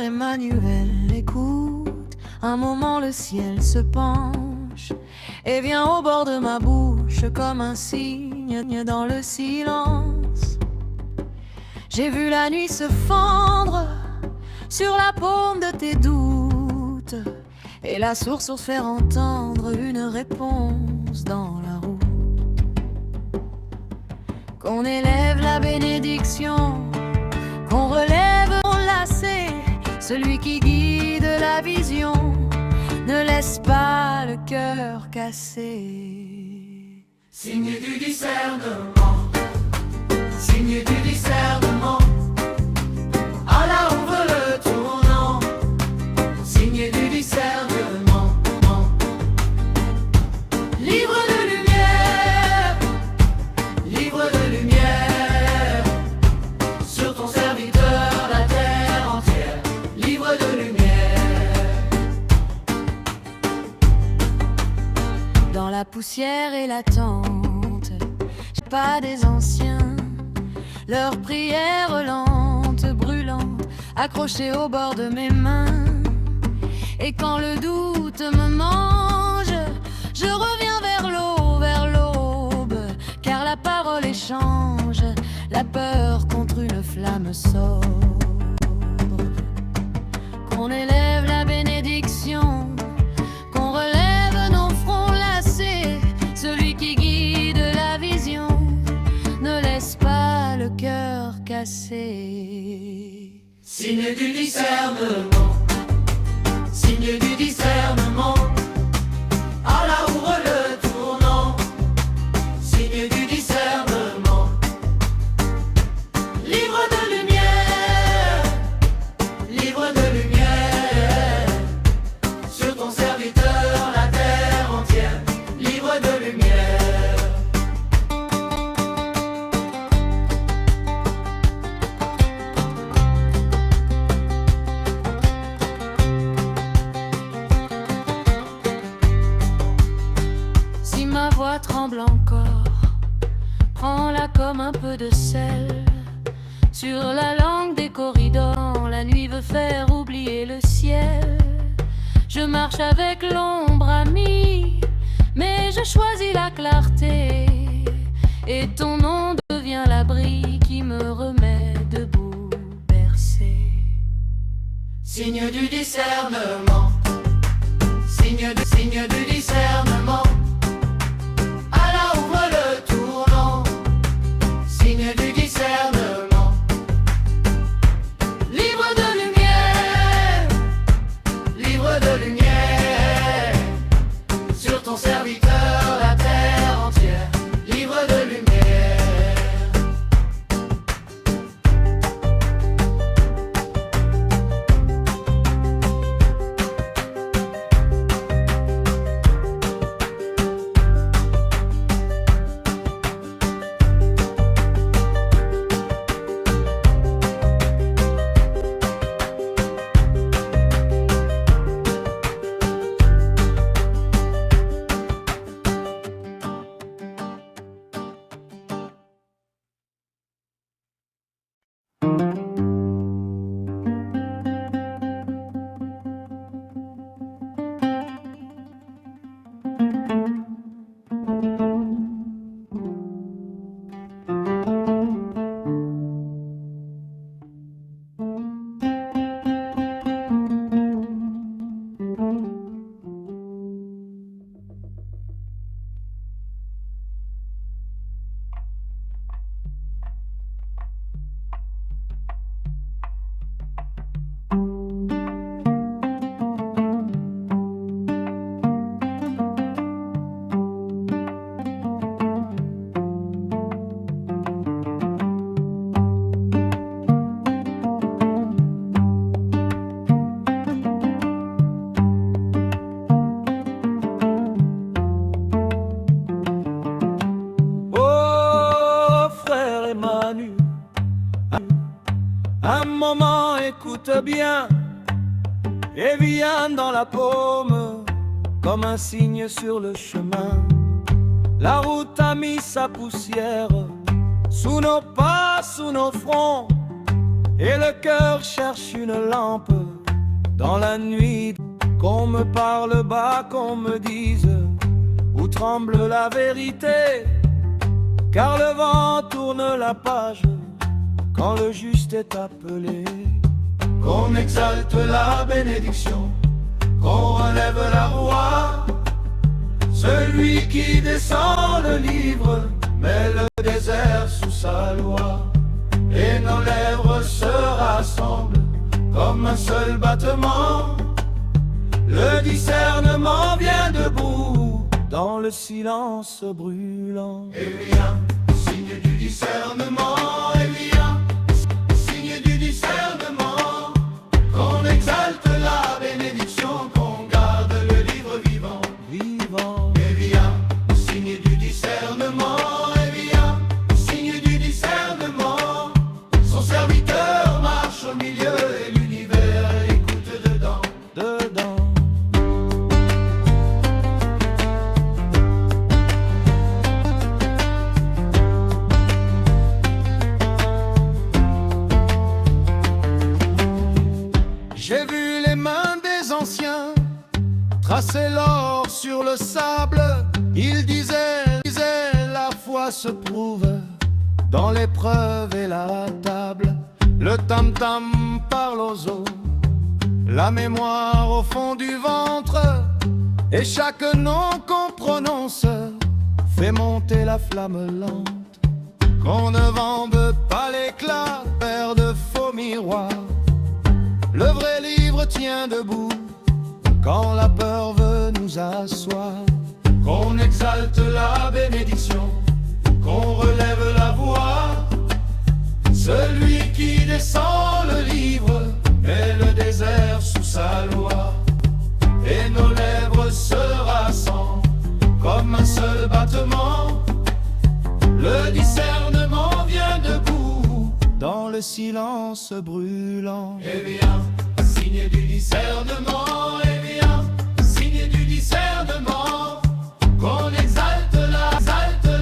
Emmanuel, écoute, un moment le ciel se penche et vient au bord de ma bouche comme un signe dans le silence. J'ai vu la nuit se fendre sur la paume de tes doutes et la source faire entendre une réponse dans la route. Qu'on élève la bénédiction, qu'on relève enlacé, celui qui guide la vision ne laisse pas le cœur cassé. Signe du discernement, signe du discernement, à la on veut le tournant, signe du discernement, livre de lumière, livre de lumière, sur ton serviteur la terre entière, livre de lumière. Dans la poussière et l'attente, pas des anciens, leurs prières lentes, brûlantes, accrochées au bord de mes mains. Et quand le doute me mange, je reviens vers l'aube, car la parole échange la peur contre une flamme sobre. Qu'on élève la bénédiction, qu'on relève nos fronts lassés, celui qui guide la vision ne laisse pas le cœur cassé. Signe du discernement, signe du discernement, à la ouvre le tournant, signe du discernement, livre de lumière, livre de lumière, sur ton serviteur la terre entière, livre de lumière. Si ma voix tremble encore, prends-la comme un peu de sel. Sur la langue des corridors, la nuit veut faire oublier le ciel. Je marche avec l'ombre amie, mais je choisis la clarté. Et ton nom devient l'abri qui me remet debout, bercé. Signe du discernement, signe du discernement, à la ouvre le tournant, signe du discernement, livre de lumière, livre de lumière, sur ton serviteur la terre entière, livre de lumière. Un moment écoute bien et viens dans la paume comme un signe sur le chemin. La route a mis sa poussière sous nos pas, sous nos fronts, et le cœur cherche une lampe dans la nuit, qu'on me parle bas, qu'on me dise où tremble la vérité, car le vent tourne la page quand le juste est appelé. Qu'on exalte la bénédiction, qu'on relève la voix. Celui qui descend le livre met le désert sous sa loi. Et nos lèvres se rassemblent comme un seul battement. Le discernement vient debout dans le silence brûlant. Et vient, signe du discernement. Et vient, signe du discernement. Qu'on exalte la bénédiction, qu'on garde le livre vivant. Vivant. Et vient, signe du discernement. Et vient, signe du discernement. Son serviteur marche au milieu et l'univers écoute dedans. Dedans. J'ai vu les mains des anciens tracer l'or sur le sable. Ils disaient, la foi se prouve dans l'épreuve et la table. Le tam-tam parle aux os, la mémoire au fond du ventre. Et chaque nom qu'on prononce fait monter la flamme lente. Qu'on ne vende pas l'éclat, père de faux miroirs. Le vrai livre tient debout quand la peur veut nous asseoir. Qu'on exalte la bénédiction, qu'on relève la voix. Celui qui descend le livre met le désert sous sa loi. Et nos lèvres se rassemblent comme un seul battement. Le discernement vient debout dans le silence brûlant. Et vient, signe du discernement. Et vient, signe du discernement. Qu'on exalte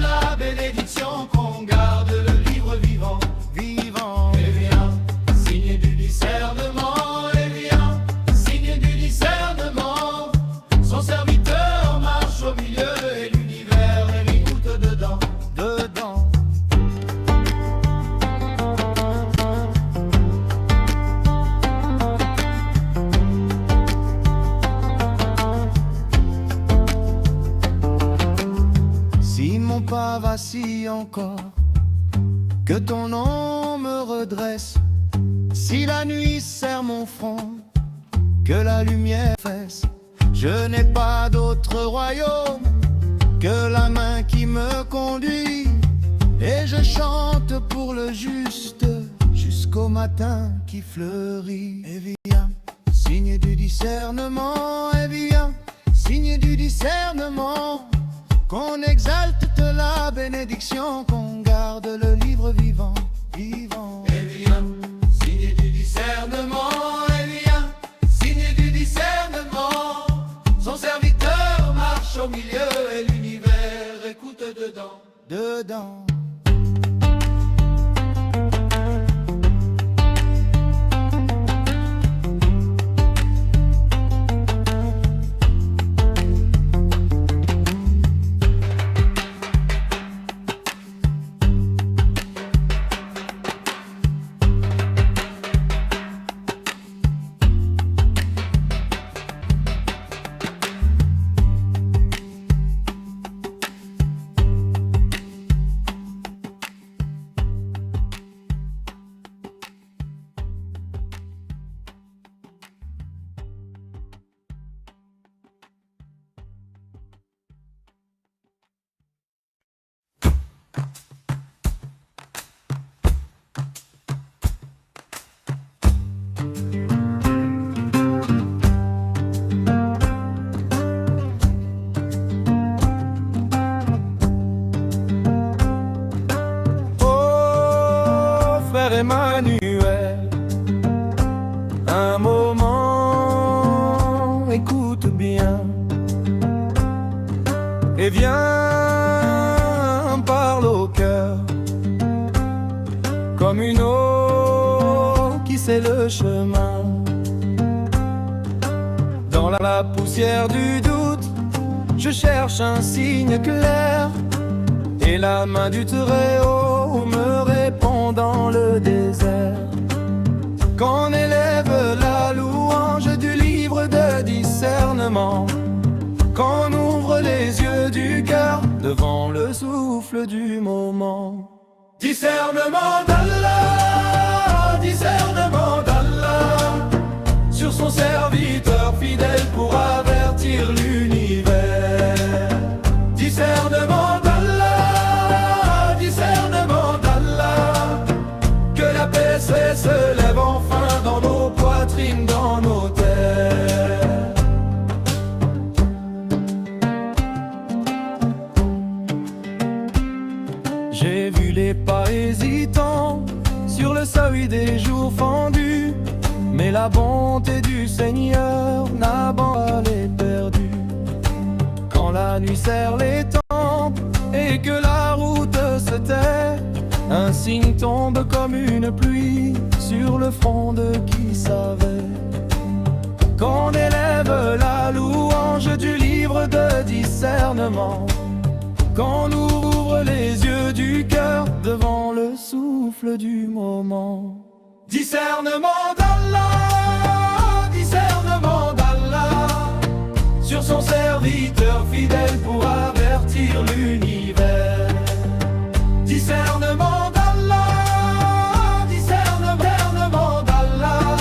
la bénédiction, qu'on garde le livre vivant. Vivant. Et vient, signe du discernement. Et vient, signe du discernement. Son serviteur marche au milieu et l'univers écoute dedans. Dedans. Si mon pas vacille encore, que ton nom me redresse. Si la nuit serre mon front, que la lumière fesse. Je n'ai pas d'autre royaume que la main qui me conduit. Et je chante pour le juste jusqu'au matin qui fleurit. Et viens, signe du discernement. Et viens, signe du discernement. Qu'on exalte la bénédiction, qu'on garde le livre vivant, vivant. Et vient, signe du discernement. Et vient, signe du discernement. Son serviteur marche au milieu et l'univers écoute dedans. Dedans. Emmanuel, un moment, écoute bien, et viens, parle au cœur, comme une eau qui sait le chemin. la poussière du doute, je cherche un signe clair, et la main du Très-Haut me répond dans le désert. Qu'on élève la louange du livre de discernement, qu'on ouvre les yeux du cœur devant le souffle du moment. Discernement d'Allah, discernement d'Allah, sur son serviteur fidèle pour avertir l'univers. Discernement d'Allah, discernement d'Allah, que la paix se lève enfin dans nos poitrines, dans nos terres. J'ai vu les pas hésitants sur le seuil des jours fendus, mais la bonté du Seigneur n'a pas les perdus. Quand la nuit serre les tempes et que la route se tait, un signe tombe comme une pluie sur le front de qui savait. Qu'on élève la louange du livre de discernement, qu'on ouvre les yeux du cœur devant le souffle du moment. Discernement d'Allah, discernement d'Allah, sur son serviteur fidèle pour avertir l'univers. Discernement d'Allah, discernement d'Allah,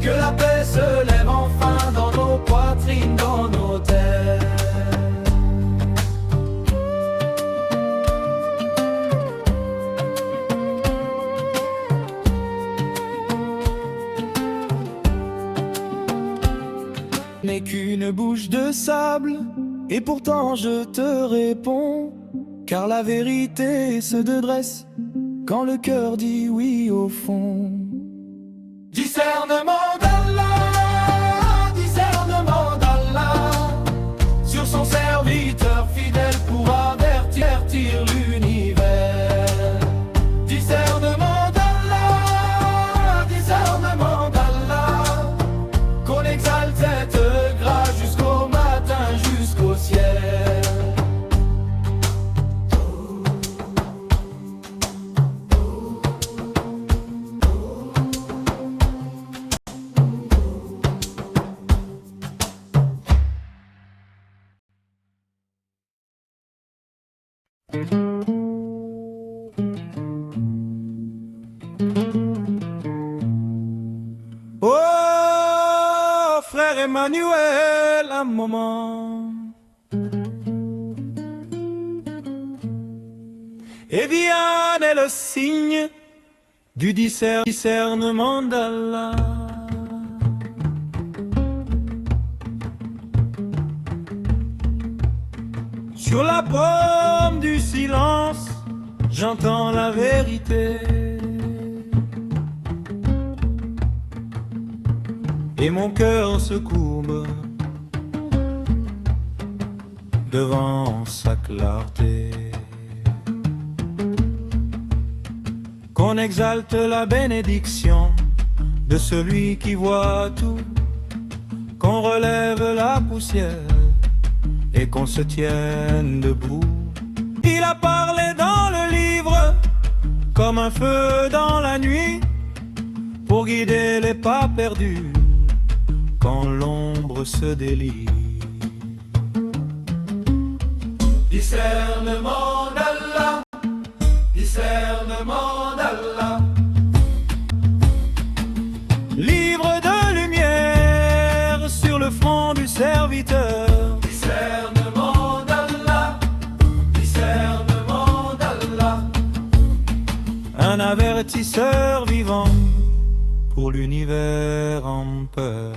que la paix se lève enfin dans nos poitrines, dans nos terres. N'est qu'une bouche de sable, et pourtant je te réponds, car la vérité se dresse quand le cœur dit oui au fond. Discernement d'Allah, discernement d'Allah, sur son serviteur fidèle pour avertir l'univers. Discernement d'Allah, discernement d'Allah, qu'on exalte cette grâce jusqu'au matin, jusqu'au ciel. Oh, frère Emmanuel, un moment. Evian est le signe du discernement d'Allah. Sur la paume du silence, j'entends la vérité. Et mon cœur se courbe devant sa clarté. Qu'on exalte la bénédiction de celui qui voit tout, qu'on relève la poussière et qu'on se tienne debout. Il a parlé dans le livre comme un feu dans la nuit, pour guider les pas perdus quand l'ombre se délie. Discernement d'Allah, discernement d'Allah, livre de lumière sur le front du serviteur. Discernement d'Allah, discernement d'Allah, un avertisseur vivant pour l'univers en peur.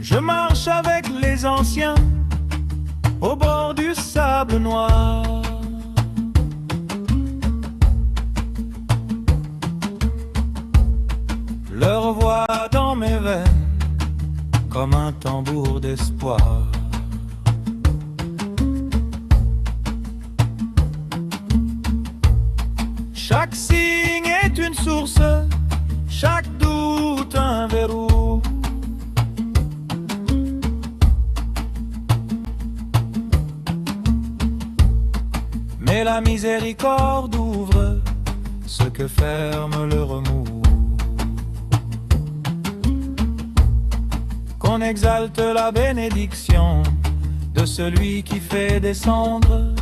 Je marche avec les anciens au bord du sable noir. Leur voix dans mes veines comme un tambour d'espoir. Chaque signe est une source, chaque doute un verrou. Mais la miséricorde ouvre ce que ferme le remous. Qu'on exalte la bénédiction de celui qui fait descendre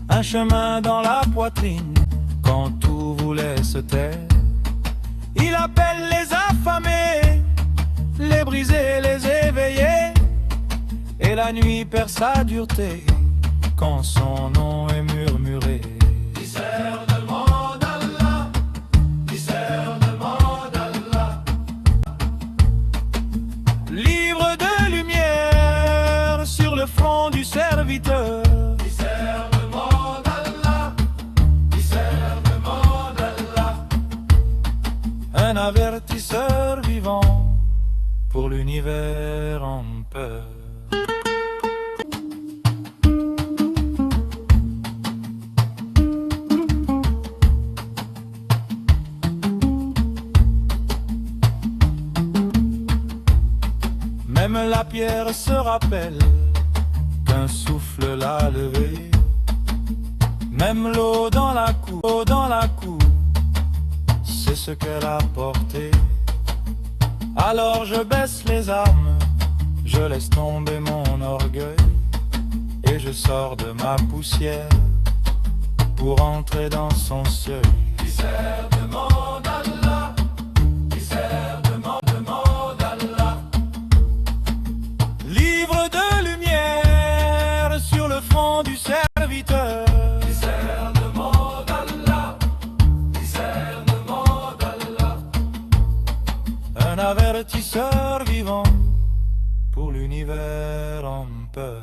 un chemin dans la poitrine quand tout voulait se taire. Il appelle les affamés, les brisés, les éveillés, et la nuit perd sa dureté quand son nom est murmuré. Discernement d'Allah, discernement d'Allah. Livre de lumière sur le front du serviteur. Discernement d'Allah, discernement d'Allah. Un avertisseur vivant pour l'univers en peur. Même la pierre se rappelle qu'un souffle l'a levé. Même l'eau dans la cour, c'est ce qu'elle a porté. Alors je baisse les armes, je laisse tomber mon orgueil, et je sors de ma poussière pour entrer dans son seuil. Discernement d'Allah, discernement d'Allah. Livre de lumière sur le front du serviteur. Discernement d'Allah, discernement d'Allah. Un avertisseur vivant pour l'univers en peur.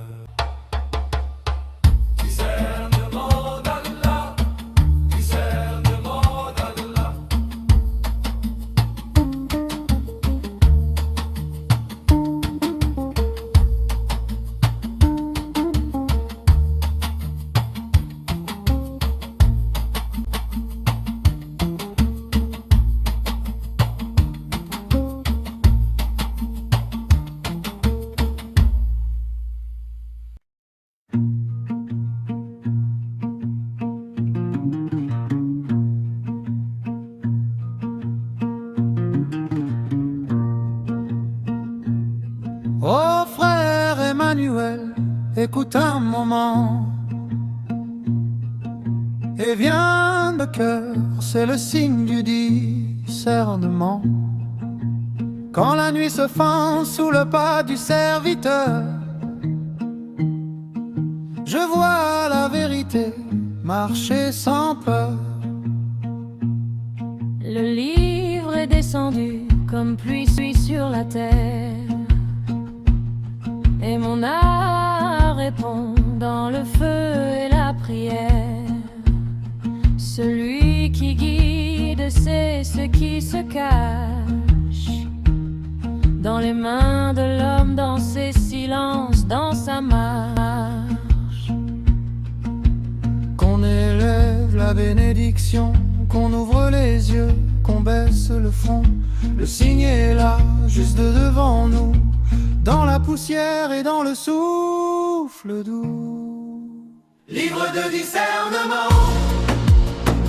Discernement d'Allah, discernement d'Allah. Oh frère Emmanuel, écoute un moment et viens de cœur, c'est le signe du discernement. Quand la nuit se fend sous le pas du serviteur, je vois la vérité marcher sans peur. Le livre est descendu comme pluie sur la terre, et mon art répond dans le feu et la prière. Celui qui guide sait ce qui se cache dans les mains de l'homme, dans ses silences, dans sa marche. Qu'on élève la bénédiction, qu'on ouvre les yeux, qu'on baisse le front. Le signe est là, juste devant nous, dans la poussière et dans le souffle doux. Livre de discernement,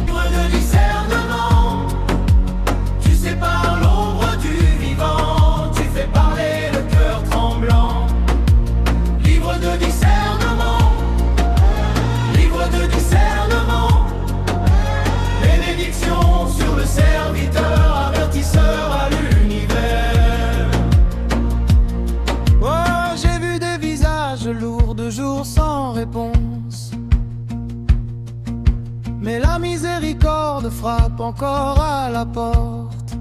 livre de discernement. Tu sépares l'ombre du vivant, tu fais parler le cœur tremblant. Livre de discernement, livre de discernement. Bénédiction sur le serviteur, avertisseur à l'univers. Oh, j'ai vu des visages lourds de jours sans réponse, mais la miséricorde frappe encore à la porte.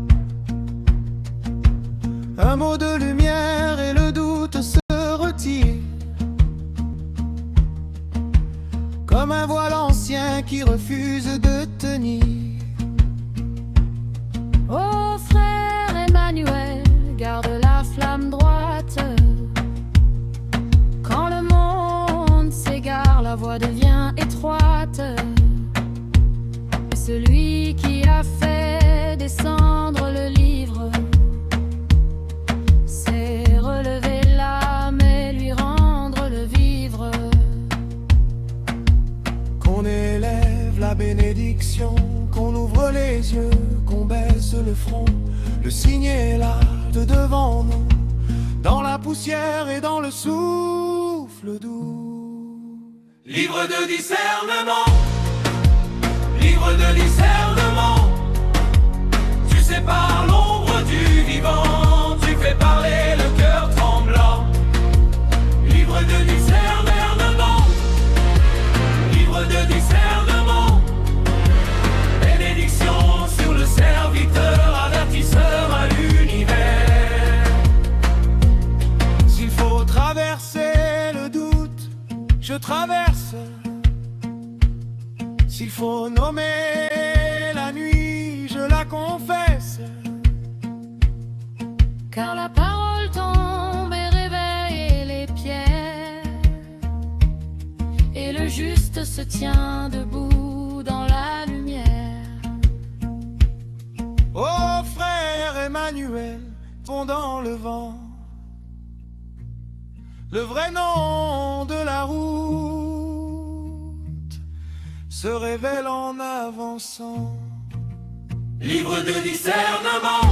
Un mot de lumière et le doute se retire, comme un voile ancien qui refuse de tenir. Ô frère Emmanuel, garde la flamme droite. Quand le monde s'égare, la voie devient étroite. Celui descendre le livre, c'est relever l'âme et lui rendre le vivre. Qu'on élève la bénédiction, qu'on ouvre les yeux, qu'on baisse le front. Le signe est là de devant nous, dans la poussière et dans le souffle doux. Livre de discernement, livre de discernement. Tu sépares l'ombre du vivant, tu fais parler le cœur tremblant. Livre de discernement, livre de discernement. Bénédiction sur le serviteur, avertisseur à l'univers. S'il faut traverser le doute, je traverse. S'il faut nommer la nuit, je la confesse. Car la parole tombe et réveille les pierres, et le juste se tient debout dans la lumière. Ô frère Emmanuel, fondant le vent, le vrai nom de la route se révèle en avançant. Livre de discernement,